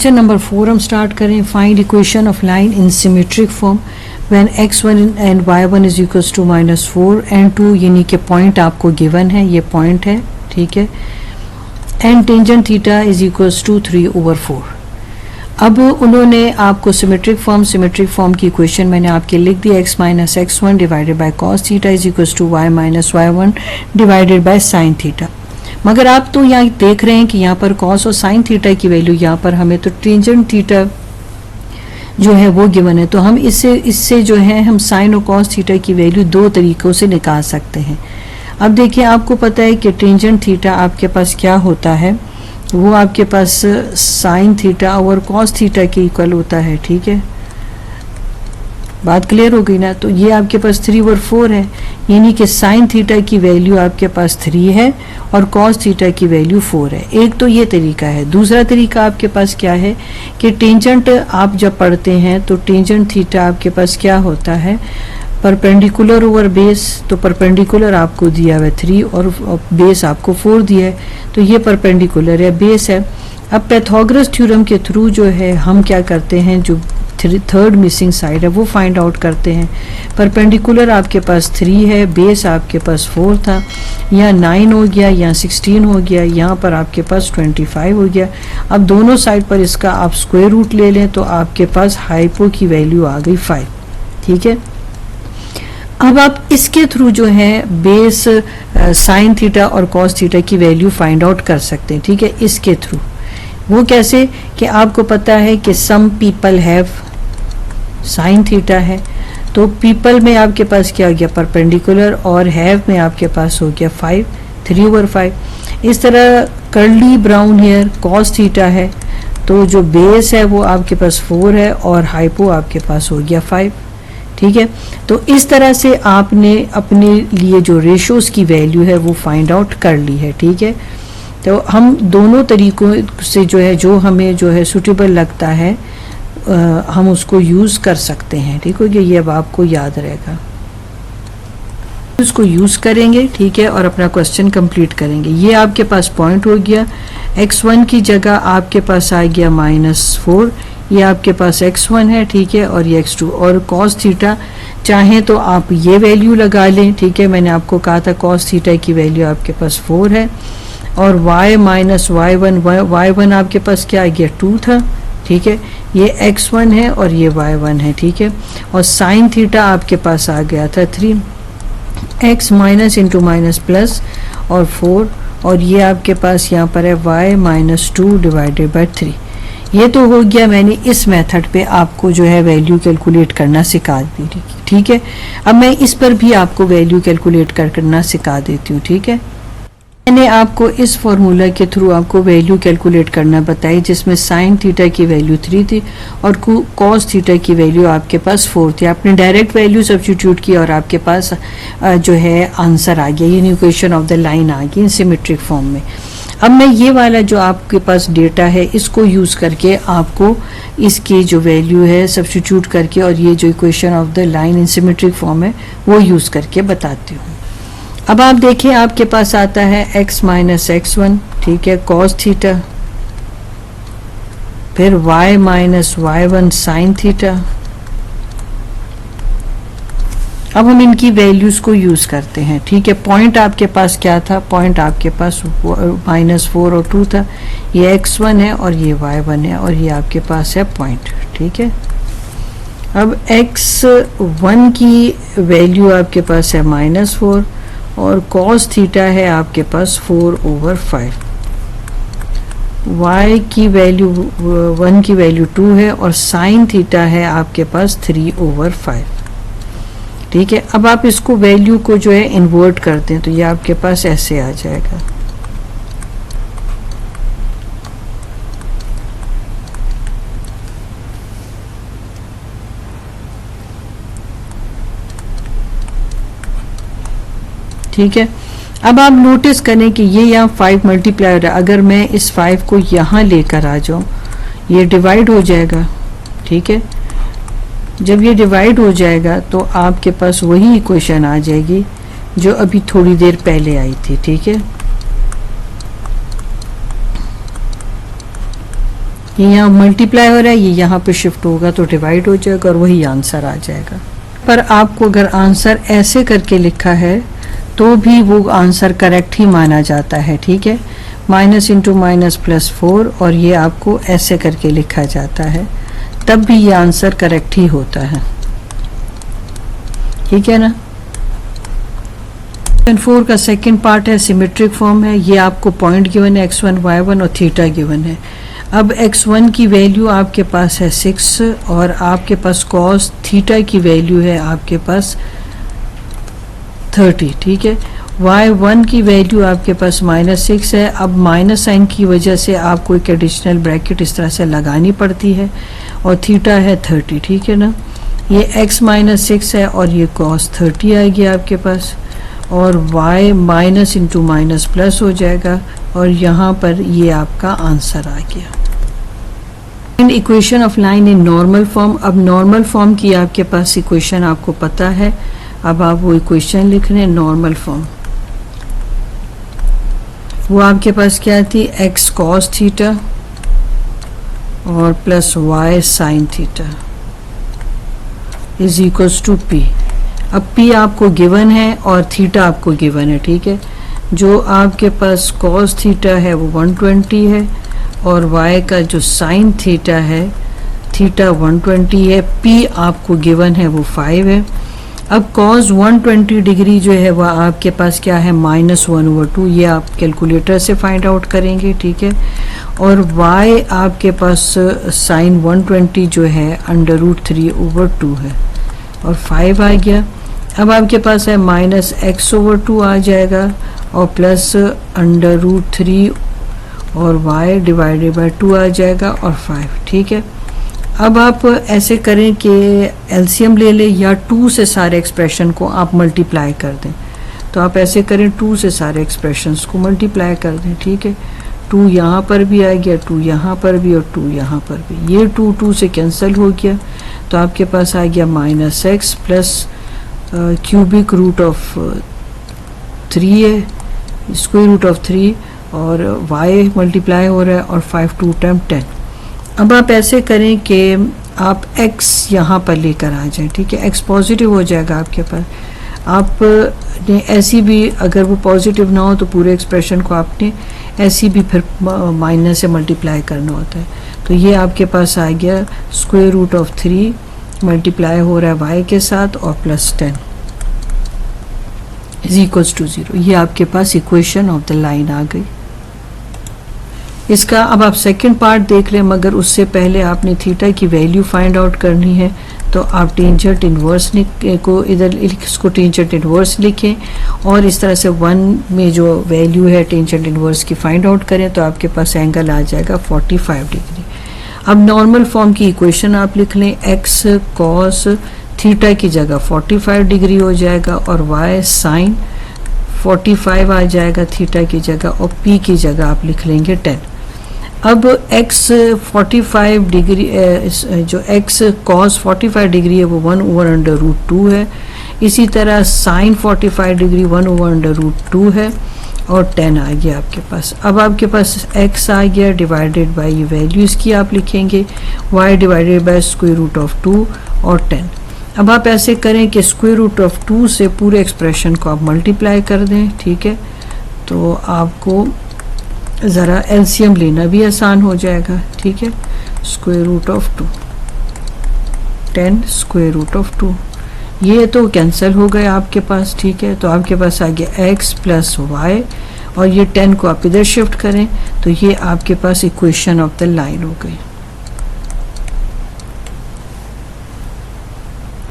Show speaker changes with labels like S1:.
S1: Question number 4 हम start करें। Find equation of line in symmetric form when x1 and y1 is equals to -4 and 2, यानी कि point आपको given है, ये पॉइंट है, ठीक है, and tangent theta is equals to 3/4। अब उन्होंने आपको सिमेट्रिक फॉर्म की इक्वेशन मैंने आपके लिख दी, x minus x1 divided by cos theta is equals to y minus y1 divided by sin theta. मगर आप तो यहाँ देख रहे हैं कि यहाँ पर cos और sin थीटा की वैल्यू, यहाँ पर हमें तो टेंजेंट थीटा जो है वो गिवन है, तो हम इससे जो है हम sin और cos थीटा की वैल्यू दो तरीक़ों से निकाल सकते हैं। अब देखिए, आपको पता है कि टेंजेंट थीटा आपके पास क्या होता है, वो आपके पास sin थीटा और cos थीटा के इक्वल होता है, ठीक है, बात क्लियर हो गई ना। तो ये आपके पास 3/4 है, यानी कि sin थीटा की वैल्यू आपके पास 3 है और cos थीटा की वैल्यू 4 है। एक तो ये तरीका है। दूसरा तरीका आपके पास क्या है कि टेंजेंट आप जब पढ़ते हैं तो टेंजेंट थीटा आपके पास क्या होता है, परपेंडिकुलर ओवर बेस। तो परपेंडिकुलर आपको दिया हुआ है 3 और बेस आपको 4 दिया है, तो ये परपेंडिकुलर है, बेस है। अब पैथागोरस थ्योरम के थ्रू जो है हम क्या करते हैं, जो थर्ड मिसिंग साइड है वो फाइंड आउट करते हैं। परपेंडिकुलर आपके पास 3 है, बेस आपके पास 4 था, या 9 हो गया या 16 हो गया, यहाँ पर आपके पास 25 हो गया। अब दोनों साइड पर इसका आप स्क्वायर रूट ले लें तो आपके पास हाइपो की वैल्यू आ गई 5, ठीक है। अब आप इसके थ्रू जो है बेस साइन थीटा और कॉस थीटा की वैल्यू फाइंड आउट कर सकते हैं, ठीक है। इसके थ्रू वो कैसे कि आपको पता है कि some people have sine theta है, तो पीपल में आपके पास क्या हो गया, परपेंडिकुलर, और हैव में आपके पास हो गया 5, 3/5। इस तरह curly brown hair cos theta है, तो जो बेस है वो आपके पास 4 है और हाइपो आपके पास हो गया 5, ठीक है। तो इस तरह से आपने अपने लिए जो रेशोज़ की वैल्यू है वो फाइंड आउट कर ली है, ठीक है। तो हम दोनों तरीक़ों से जो है, जो हमें जो है सूटेबल लगता है, हम उसको यूज़ कर सकते हैं, ठीक हो गया। ये अब आपको याद रहेगा, उसको यूज़ करेंगे, ठीक है, और अपना क्वेश्चन कंप्लीट करेंगे। ये आपके पास पॉइंट हो गया, x1 की जगह आपके पास आ गया -4, ये आपके पास x1 है, ठीक है, और ये x2। और cos थीटा चाहें तो आप ये वैल्यू लगा लें, ठीक है। मैंने आपको कहा था cos थीटा की वैल्यू आपके पास 4 है, और y माइनस y1 आपके पास क्या आ गया, 2 था, ठीक है। ये x1 है और ये y1 है, ठीक है। और sin थीटा आपके पास आ गया था 3, x minus into minus plus और 4, और ये आपके पास यहाँ पर है y माइनस 2 डिवाइडेड बाय 3। ये तो हो गया, मैंने इस मेथड पे आपको जो है वैल्यू कैलकुलेट करना सिखा दी, ठीक है। अब मैं इस पर भी आपको वैल्यू कैलकुलेट करना सिखा देती हूँ, ठीक है। मैंने आपको इस फॉर्मूला के थ्रू आपको वैल्यू कैलकुलेट करना बताई, जिसमें साइन थीटा की वैल्यू 3 थी और कॉस थीटा की वैल्यू आपके पास 4 थी। आपने डायरेक्ट वैल्यू सब्स्टिट्यूट की और आपके पास जो है आंसर आ गया, यानी इक्वेशन ऑफ द लाइन आ गई इन सिमेट्रिक फॉर्म में। अब मैं ये वाला जो आपके पास डेटा है इसको यूज़ करके आपको इसकी जो वैल्यू है सब्स्टिट्यूट करके, और ये जो equation of the line in symmetric form है वो यूज़ करके बताती हूँ। अब आप देखें, आपके पास आता है x माइनस x1, ठीक है, cos थीटा, फिर y minus y1 sine theta. अब हम इनकी वैल्यूज को यूज करते हैं, ठीक है। पॉइंट आपके पास क्या था, पॉइंट आपके पास -4 और 2 था, ये x1 है और ये y1 है, और ये आपके पास है पॉइंट, ठीक है। अब x1 की वैल्यू आपके पास है -4 और cos थीटा है आपके पास 4/5, y की वैल्यू 1 की वैल्यू 2 है और sin थीटा है आपके पास 3/5, ठीक है। अब आप इसको वैल्यू को जो है इन्वर्ट करते हैं तो ये आपके पास ऐसे आ जाएगा, ठीक है। अब आप नोटिस करें कि ये यहाँ 5 मल्टीप्लायर है, अगर मैं इस 5 को यहाँ लेकर आ जाऊँ ये डिवाइड हो जाएगा, ठीक है। जब ये डिवाइड हो जाएगा तो आपके पास वही इक्वेशन आ जाएगी जो अभी थोड़ी देर पहले आई थी, ठीक है। ये यहाँ मल्टीप्लाई हो रहा है, ये यहाँ पे शिफ्ट होगा तो डिवाइड हो जाएगा और वही आंसर आ जाएगा। पर आपको अगर आंसर ऐसे करके लिखा है तो भी वो आंसर करेक्ट ही माना जाता है, ठीक है। माइनस इंटू माइनस प्लस 4 और ये आपको ऐसे करके लिखा जाता है, तब भी ये आंसर करेक्ट ही होता है, ठीक है ना। 4 का सेकंड पार्ट है, सिमेट्रिक फॉर्म है। ये आपको पॉइंट गिवन है x1 y1 और थीटा गिवन है। अब x1 की वैल्यू आपके पास है 6 और आपके पास cos थीटा की वैल्यू है आपके पास 30, ठीक है। y1 की वैल्यू आपके पास -6 है। अब माइनस साइन की वजह से आपको एक एडिशनल ब्रैकेट इस तरह से लगानी पड़ती है और थीटा है 30, ठीक है ना। ये x -6 है और ये cos 30 आएगी आपके पास और y minus into minus plus हो जाएगा और यहाँ पर ये आपका आंसर आ गया। Equation of line in normal form. अब नॉर्मल फॉर्म की आपके पास इक्वेशन आपको पता है, अब आप वो इक्वेशन लिख रहे हैं नॉर्मल फॉर्म। वो आपके पास क्या थी, x cos थीटा और plus y sin theta is equals to p। अब p आपको गिवन है और थीटा आपको गिवन है, ठीक है। जो आपके पास cos थीटा है वो 120 है और y का जो sin थीटा है, थीटा 120 है, p आपको गिवन है वो 5 है। अब cos 120 डिग्री जो है वह आपके पास क्या है, -1/2, ये आप कैलकुलेटर से फाइंड आउट करेंगे, ठीक है। और y आपके पास sin 120 जो है √3/2 है और 5 आ गया। अब आपके पास है -x/2 आ जाएगा और प्लस √3 और y डिवाइडेड बाय 2 आ जाएगा और 5, ठीक है। अब आप ऐसे करें कि एलसीएम ले लें या 2 से सारे एक्सप्रेशन को आप मल्टीप्लाई कर दें। तो आप ऐसे करें 2 से सारे एक्सप्रेशंस को मल्टीप्लाई कर दें, ठीक है। 2 यहाँ पर भी आ गया, 2 यहाँ पर भी और 2 यहाँ पर भी। ये 2 से कैंसिल हो गया तो आपके पास आ गया -x plus cubic root of 3 है, स्क्वायर रूट ऑफ 3 और y मल्टीप्लाई हो रहा है और 5 2 टाइम 10। अब आप ऐसे करें कि आप x यहाँ पर लेकर आ जाएं, ठीक है। x पॉजिटिव हो जाएगा आपके पास। आपने ऐसी भी, अगर वो पॉजिटिव ना हो तो पूरे एक्सप्रेशन को आपने ऐसी भी फिर माइनस से मल्टीप्लाई करना होता है। तो ये आपके पास आ गया स्क्वायर रूट ऑफ 3 मल्टीप्लाई हो रहा है y के साथ और प्लस 10 इज इक्वल्स टू 0। ये आपके पास इक्वेशन ऑफ द लाइन आ गई। इसका अब आप सेकंड पार्ट देख लें, मगर उससे पहले आपने थीटा की वैल्यू फाइंड आउट करनी है। तो आप टेंजेंट इन्वर्स को इधर इसको टेंजेंट इन्वर्स लिखें और इस तरह से 1 में जो वैल्यू है टेंजेंट इन्वर्स की फाइंड आउट करें तो आपके पास एंगल आ जाएगा 45 डिग्री। अब नॉर्मल फॉर्म की इक्वेशन आप लिख लें, x cos थीटा की जगह 45 डिग्री हो जाएगा और y sin 45 आ जाएगा थीटा की जगह और p की जगह आप लिख लेंगे 10। अब x 45 डिग्री जो x cos 45 डिग्री है वो 1/√2 है। इसी तरह sin 45 डिग्री 1/√2 है और 10 आ गया आपके पास। अब आपके पास x आ गया डिवाइडेड बाय ये वैल्यू इसकी आप लिखेंगे y divided by square root of 2 और 10। अब आप ऐसे करें कि स्क्वायर रूट ऑफ 2 से पूरे एक्सप्रेशन को आप मल्टीप्लाई कर दें, ठीक है। तो आपको ज़रा एलसीएम लेना भी आसान हो जाएगा, ठीक है। Square root of 2 10 square root of 2 ये तो कैंसिल हो गए आपके पास, ठीक है। तो आपके पास आ गया x प्लस y और ये 10 को आप इधर शिफ्ट करें तो ये आपके पास इक्वेशन ऑफ द लाइन हो गई।